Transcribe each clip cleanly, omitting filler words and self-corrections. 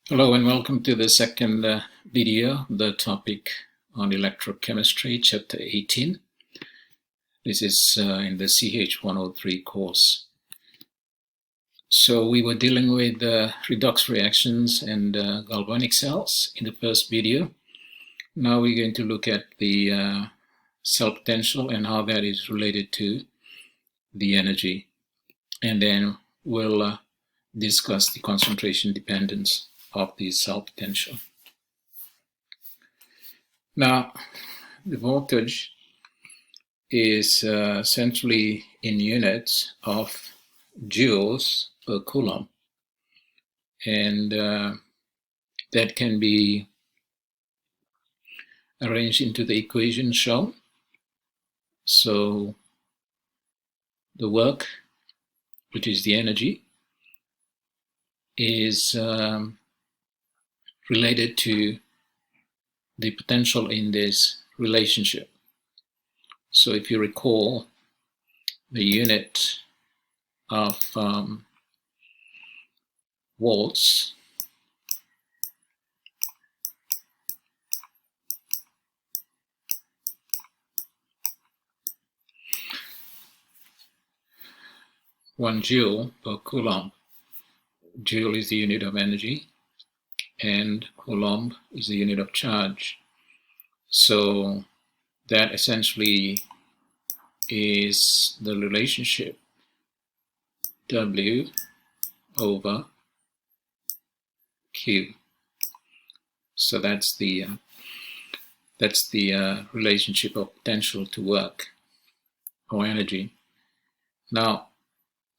Hello and welcome to the second video, the topic on electrochemistry, chapter 18. This is in the CH103 course. So we were dealing with redox reactions and galvanic cells in the first video. Now we're going to look at the cell potential and how that is related to the energy. And then we'll discuss the concentration dependence of the cell potential. Now, the voltage is essentially in units of joules per coulomb, and that can be arranged into the equation shown. So the work, which is the energy, is related to the potential in this relationship. So if you recall, the unit of volts one joule per coulomb. Joule is the unit of energy, and coulomb is the unit of charge. So that essentially is the relationship W over Q. So that's the relationship of potential to work or energy. Now,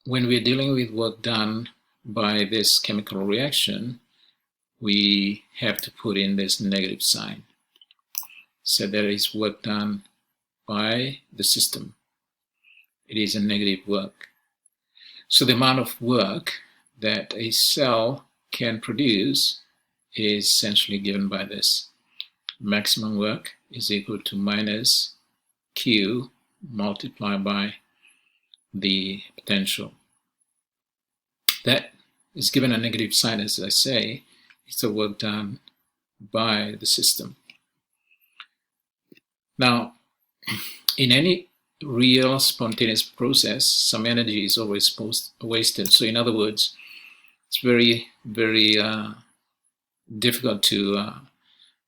when we're dealing with work done by this chemical reaction, we have to put in this negative sign. So that is work done by the system. It is a negative work. So the amount of work that a cell can produce is essentially given by this. Maximum work is equal to minus Q multiplied by the potential. That is given a negative sign, as I say. It's the work done by the system. Now, in any real spontaneous process, some energy is always wasted. So in other words, it's very, very difficult to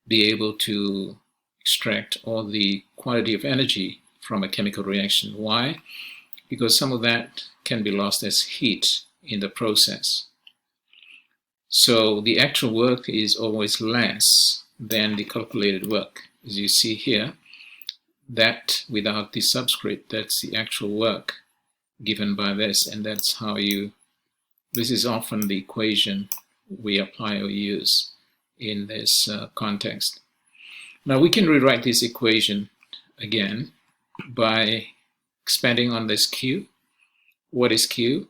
be able to extract all the quantity of energy from a chemical reaction. Why? Because some of that can be lost as heat in the process. So the actual work is always less than the calculated work. As you see here, that without the subscript, that's the actual work given by this, and that's how this is often the equation we apply or use in this context. Now we can rewrite this equation again by expanding on this Q. What is Q?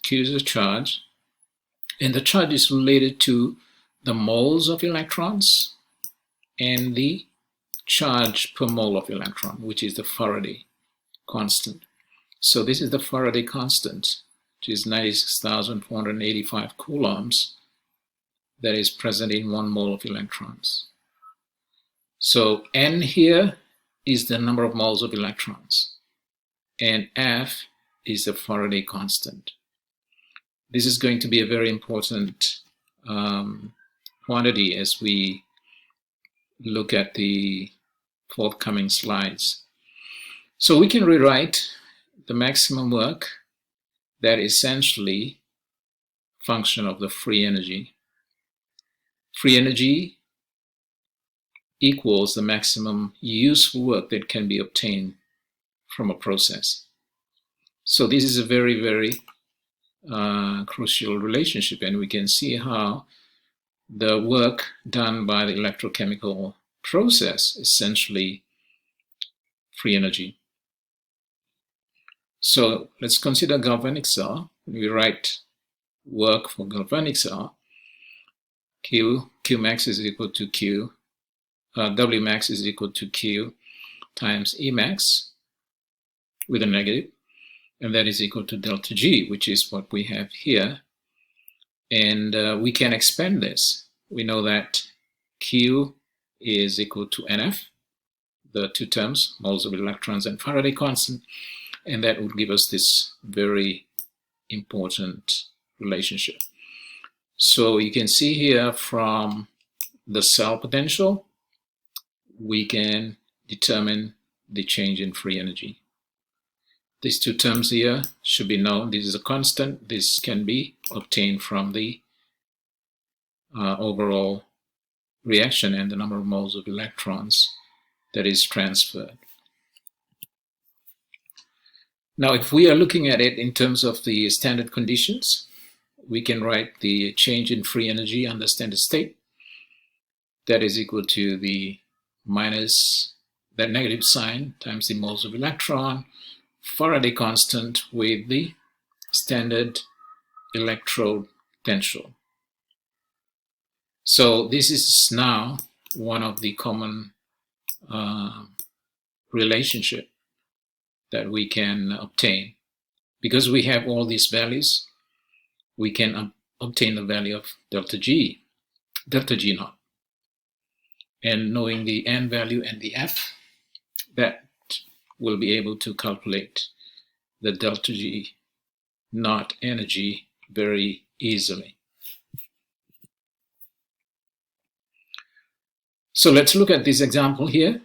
Q is a charge, and the charge is related to the moles of electrons and the charge per mole of electron, which is the Faraday constant. So this is the Faraday constant, which is 96,485 coulombs, that is present in 1 mole of electrons. So N here is the number of moles of electrons, and F is the Faraday constant. This is going to be a very important quantity as we look at the forthcoming slides. So we can rewrite the maximum work that is essentially function of the free energy. Free energy equals the maximum useful work that can be obtained from a process. So this is a very, very crucial relationship, and we can see how the work done by the electrochemical process is essentially free energy. So let's consider galvanic cell. We write work for galvanic cell. Qmax is equal to Q. Wmax is equal to Q times Emax with a negative, and that is equal to delta G, which is what we have here. And we can expand this. We know that Q is equal to NF, the two terms, moles of electrons and Faraday constant, and that would give us this very important relationship. So you can see here from the cell potential, we can determine the change in free energy. These two terms here should be known. This is a constant. This can be obtained from the overall reaction and the number of moles of electrons that is transferred. Now, if we are looking at it in terms of the standard conditions, we can write the change in free energy under standard state. That is equal to the minus that negative sign times the moles of electron, Faraday constant with the standard electrode potential. So this is now one of the common relationship that we can obtain. Because we have all these values, we can obtain the value of delta G naught. And knowing the N value and the F, that will be able to calculate the delta G naught energy very easily. So let's look at this example here.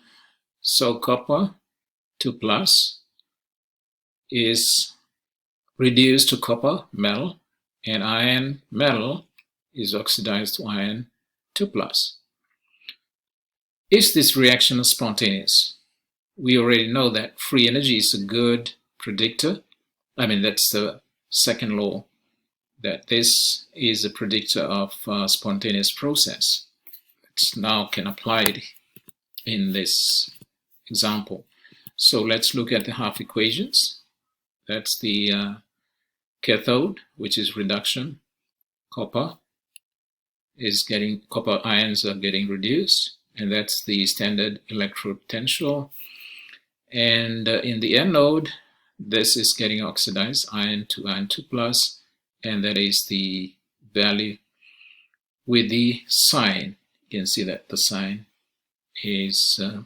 So copper 2+ is reduced to copper metal, and iron metal is oxidized to iron 2+. Is this reaction spontaneous? We already know that free energy is a good predictor. I mean, that's the second law, that this is a predictor of spontaneous process. Let's now can apply it in this example. So let's look at the half equations. That's the cathode, which is reduction. Copper ions are getting reduced, and that's the standard electrode potential. And in the anode, this is getting oxidized, iron to iron 2+, and that is the value with the sign. You can see that the sign is a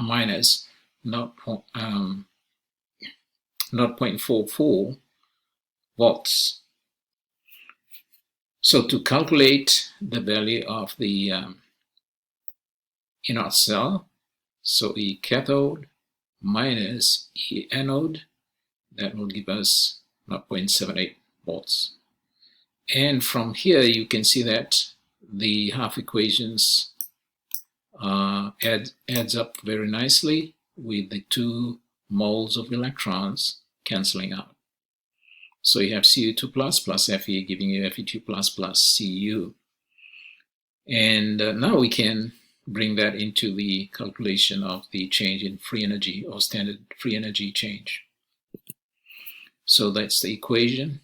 minus 0.44 volts. So to calculate the value of the inert cell, so E cathode minus E anode, that will give us 0.78 volts. And from here you can see that the half equations adds up very nicely with the 2 moles of electrons cancelling out. So you have Cu2 plus Fe giving you Fe2 plus Cu. And now we can bring that into the calculation of the change in free energy or standard free energy change. So that's the equation.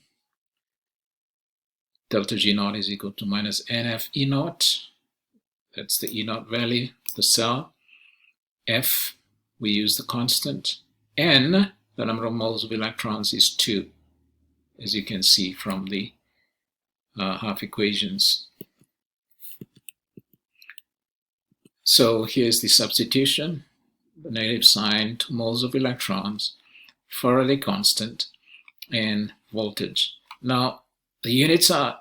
Delta G naught is equal to minus NF E naught. That's the E naught value of the cell. F, we use the constant. N, the number of moles of electrons, is 2, as you can see from the half equations. So here's the substitution. The negative sign, 2 moles of electrons, Faraday constant, and voltage. Now, the units are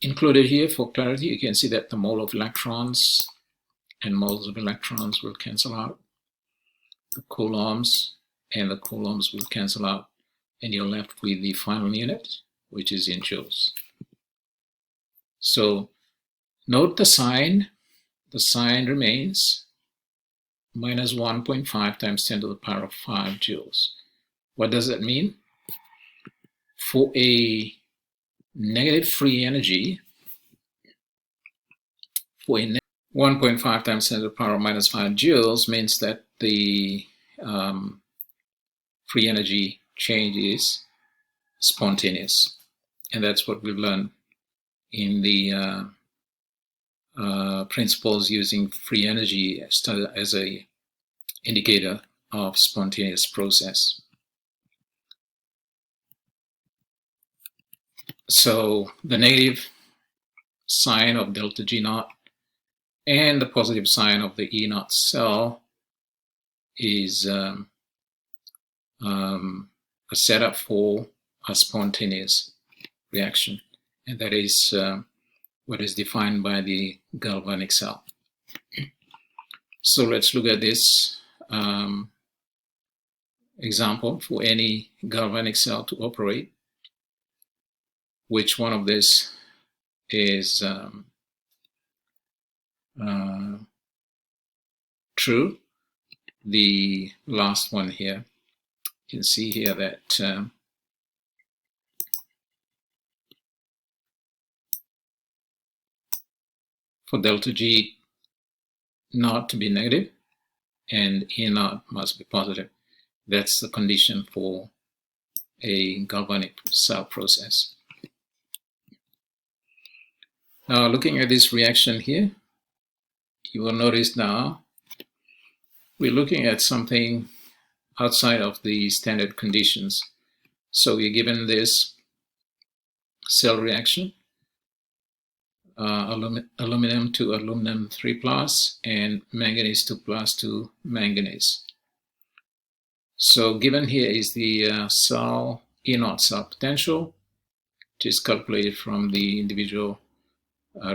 included here for clarity. You can see that the mole of electrons and moles of electrons will cancel out. The coulombs and the coulombs will cancel out, and you're left with the final unit, which is in joules. So note the sign. The sign remains minus 1.5 times 10 to the power of 5 joules. What does that mean? For a negative free energy, for a 1.5 times 10 to the power of minus 5 joules means that the free energy change is spontaneous. And that's what we've learned in the principles using free energy as a indicator of spontaneous process. So the negative sign of delta G naught and the positive sign of the E naught cell is a setup for a spontaneous reaction, and that is what is defined by the galvanic cell. So let's look at this example for any galvanic cell to operate. Which one of this is true? The last one here. You can see here that for delta G naught to be negative and E naught must be positive. That's the condition for a galvanic cell process. Now, looking at this reaction here, you will notice now we're looking at something outside of the standard conditions. So we're given this cell reaction, aluminum to aluminum 3+ and manganese 2+ to manganese. So given here is the cell E naught cell potential, which is calculated from the individual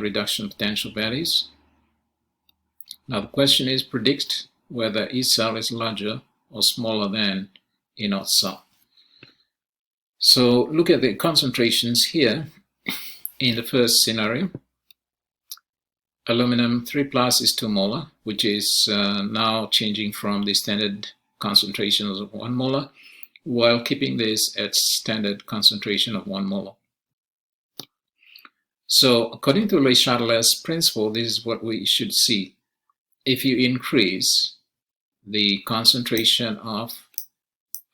reduction potential values. Now the question is, predict whether E cell is larger or smaller than E naught cell. So look at the concentrations here. In the first scenario, aluminum 3+ is 2 molar, which is now changing from the standard concentrations of 1 molar, while keeping this at standard concentration of 1 molar. So according to Le Chatelet's principle, this is what we should see. If you increase the concentration of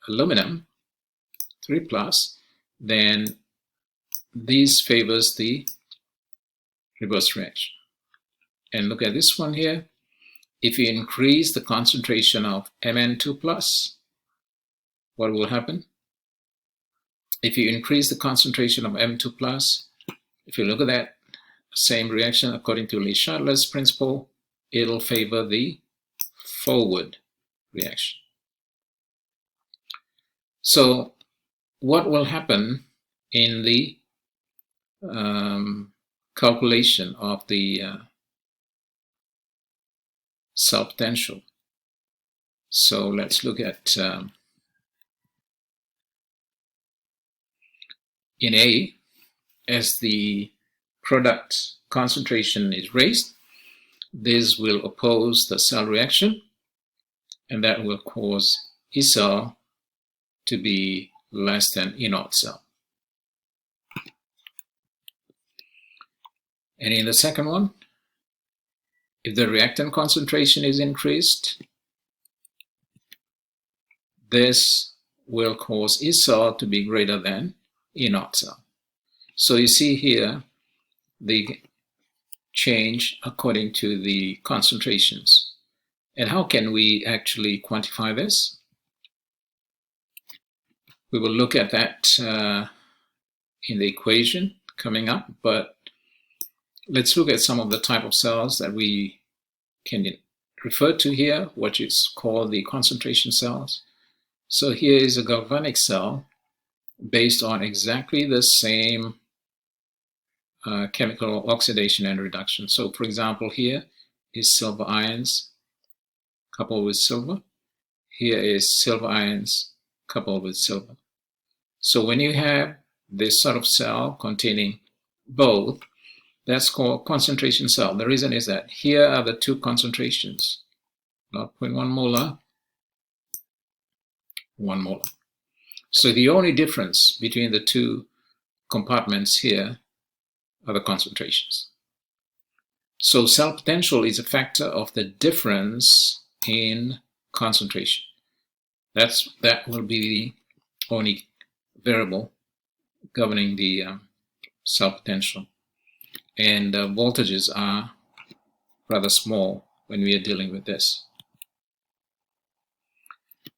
aluminum 3+, then this favors the reverse reaction. And look at this one here. If you increase the concentration of Mn2+, what will happen? If you increase the concentration of M2+, if you look at that same reaction according to Le Chatelet's principle, it'll favor the forward reaction. So what will happen in the calculation of the cell potential? So let's look at in A, as the product concentration is raised, this will oppose the cell reaction, and that will cause E cell to be less than E naught cell. And in the second one, if the reactant concentration is increased, this will cause E cell to be greater than E naught cell. So you see here the change according to the concentrations. And how can we actually quantify this? We will look at that in the equation coming up, but let's look at some of the type of cells that we can refer to here, what is called the concentration cells. So here is a galvanic cell based on exactly the same chemical oxidation and reduction. So for example, here is silver ions coupled with silver. Here is silver ions coupled with silver. So when you have this sort of cell containing both, that's called concentration cell. The reason is that here are the two concentrations, 0.1 molar, 1 molar. So the only difference between the two compartments here are the concentrations. So cell potential is a factor of the difference in concentration. That will be the only variable governing the cell potential. And voltages are rather small when we are dealing with this.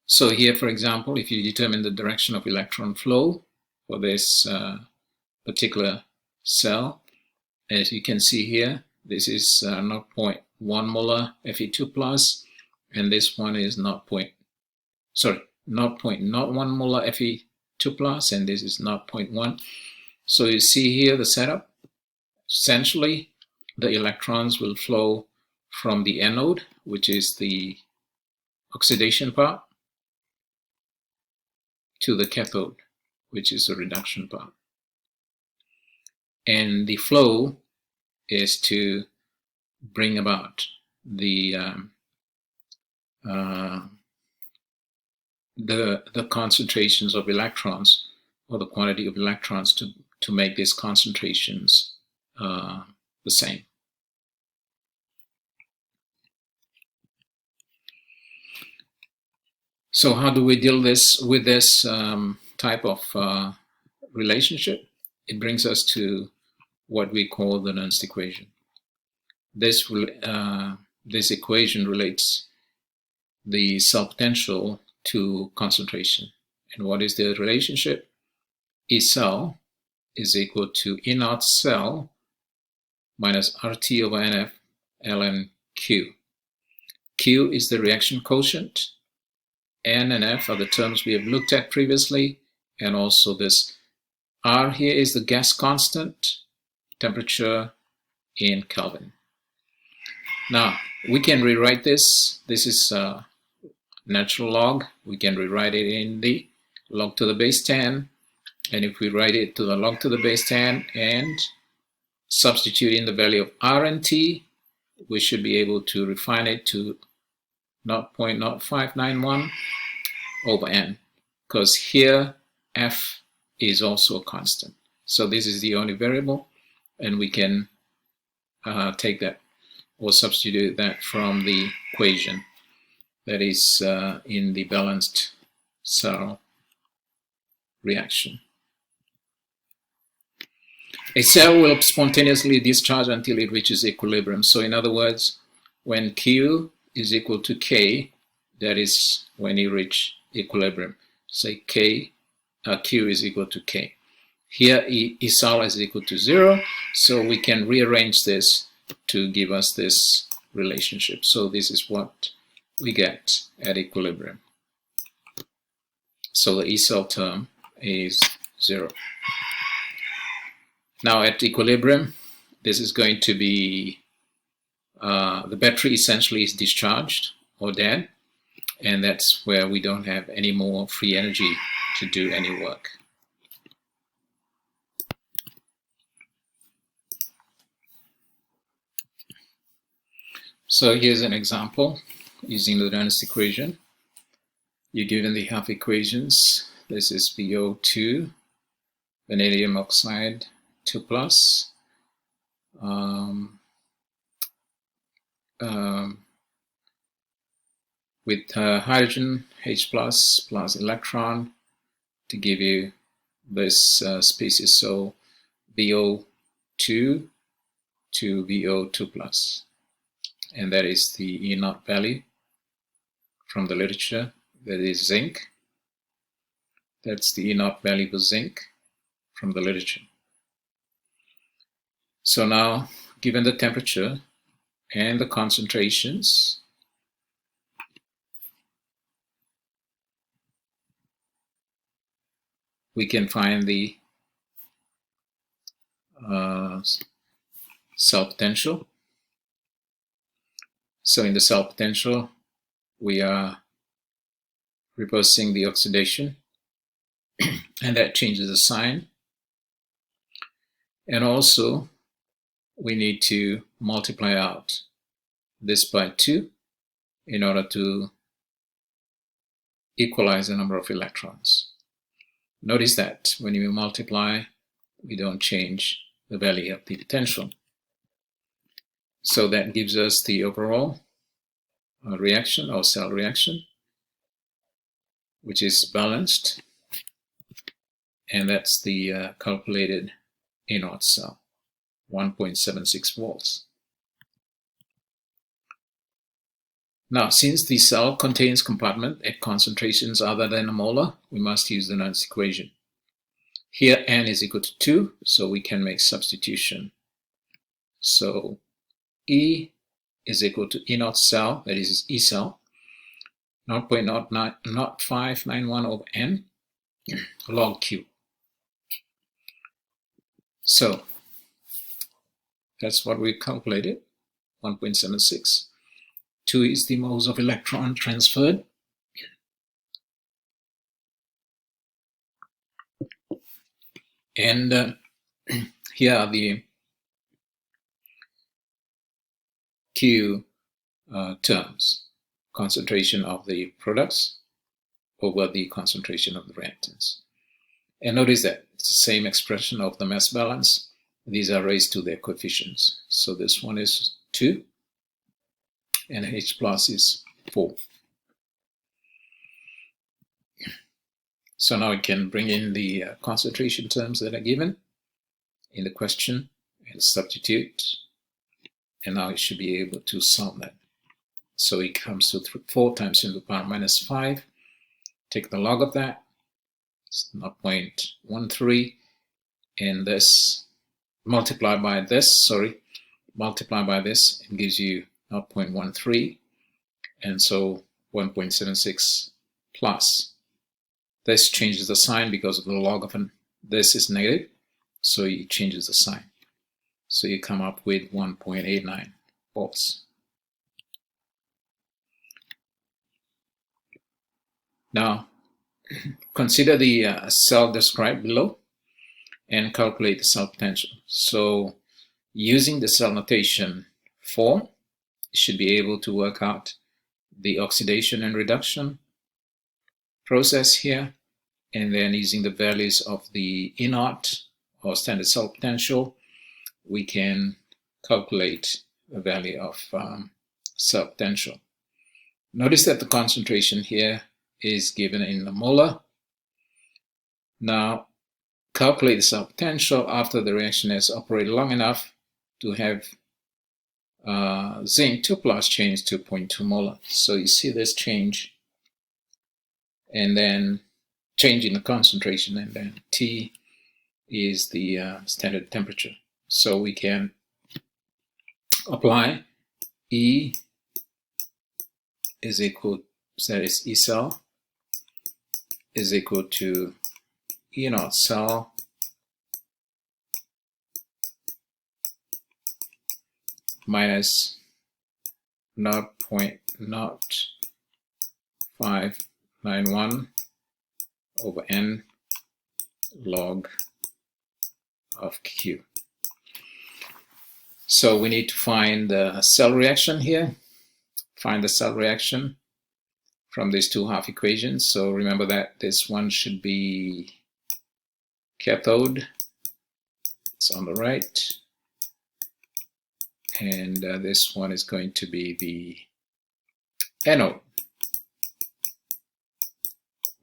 So here, for example, if you determine the direction of electron flow for this particular cell. As you can see here, this is 0.1 molar Fe2 plus, and this one is 0.01 molar Fe2 plus, and this is 0.1. So you see here the setup. Essentially, the electrons will flow from the anode, which is the oxidation part, to the cathode, which is the reduction part. And the flow is to bring about the concentrations of electrons, or the quantity of electrons, to make these concentrations the same. So how do we deal with this type of relationship? It brings us to what we call the Nernst equation. This equation relates the cell potential to concentration. And what is the relationship? E cell is equal to E naught cell minus RT over NF ln Q. Q is the reaction quotient. N and F are the terms we have looked at previously, and also this R here is the gas constant, temperature in Kelvin. Now, we can rewrite this. This is natural log. We can rewrite it in the log to the base 10. And if we write it to the log to the base 10 and substitute in the value of R and T, we should be able to refine it to 0.0591 over N, because here F is also a constant. So this is the only variable, and we can take that or substitute that from the equation that is in the balanced cell reaction. A cell will spontaneously discharge until it reaches equilibrium. So in other words, when Q is equal to K, that is when you reach equilibrium. Say Q is equal to K. Here E cell is equal to 0, so we can rearrange this to give us this relationship. So this is what we get at equilibrium. So the E cell term is 0. Now at equilibrium, this is going to be the battery essentially is discharged or dead, and that's where we don't have any more free energy to do any work. So here's an example using the Nernst equation. You're given the half equations. This is VO2, vanadium oxide 2 plus, with hydrogen H plus plus electron to give you this species. So VO2 to VO2 plus, and that is the E naught value from the literature. That is zinc. That's the E naught value for zinc from the literature. So now, given the temperature and the concentrations, we can find the cell potential. So in the cell potential, we are reversing the oxidation, and that changes the sign. And also, we need to multiply out this by 2 in order to equalize the number of electrons. Notice that when you multiply, we don't change the value of the potential. So that gives us the overall reaction or cell reaction, which is balanced, and that's the calculated E naught cell, 1.76 volts. Now, since the cell contains compartment at concentrations other than a molar, we must use the Nernst equation. Here n is equal to 2, so we can make substitution. So E is equal to E naught cell, that is E cell, 0.0591 over n log Q. So that's what we calculated, 1.76. 2 is the moles of electron transferred. And here are the Q terms, concentration of the products over the concentration of the reactants. And notice that it's the same expression of the mass balance. These are raised to their coefficients. So this one is 2 and H plus is 4. So now we can bring in the concentration terms that are given in the question and substitute. And now it should be able to solve that. So it comes to 4 times 10 to the power minus 5. Take the log of that. It's 0.13. And this multiply by this, and gives you 0.13. And so 1.76 plus. This changes the sign because of the log of this is negative, so it changes the sign. So you come up with 1.89 volts. Now, consider the cell described below and calculate the cell potential. So using the cell notation form, you should be able to work out the oxidation and reduction process here, and then using the values of the E naught or standard cell potential, we can calculate the value of cell potential. Notice that the concentration here is given in the molar. Now calculate the cell potential after the reaction has operated long enough to have zinc 2 plus change to 0.2 molar. So you see this change, and then change in the concentration, and then T is the standard temperature. So we can apply E is equal, that is E cell, is equal to E naught cell minus 0.0591 over n log of Q. So we need to find the cell reaction here. Find the cell reaction from these two half equations. So remember that this one should be cathode. It's on the right. And this one is going to be the anode,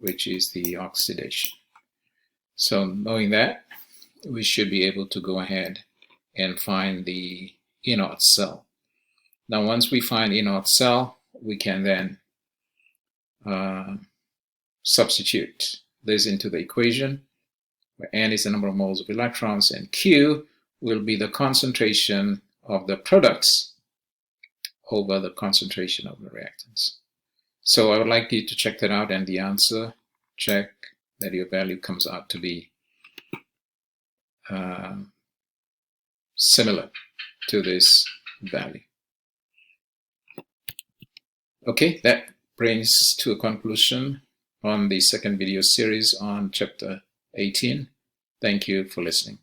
which is the oxidation. So knowing that, we should be able to go ahead and find the E naught cell. Now once we find E naught cell, we can then substitute this into the equation, where N is the number of moles of electrons and Q will be the concentration of the products over the concentration of the reactants. So I would like you to check that out, and the answer, check that your value comes out to be similar to this value. Okay, that brings to a conclusion on the second video series on chapter 18. Thank you for listening.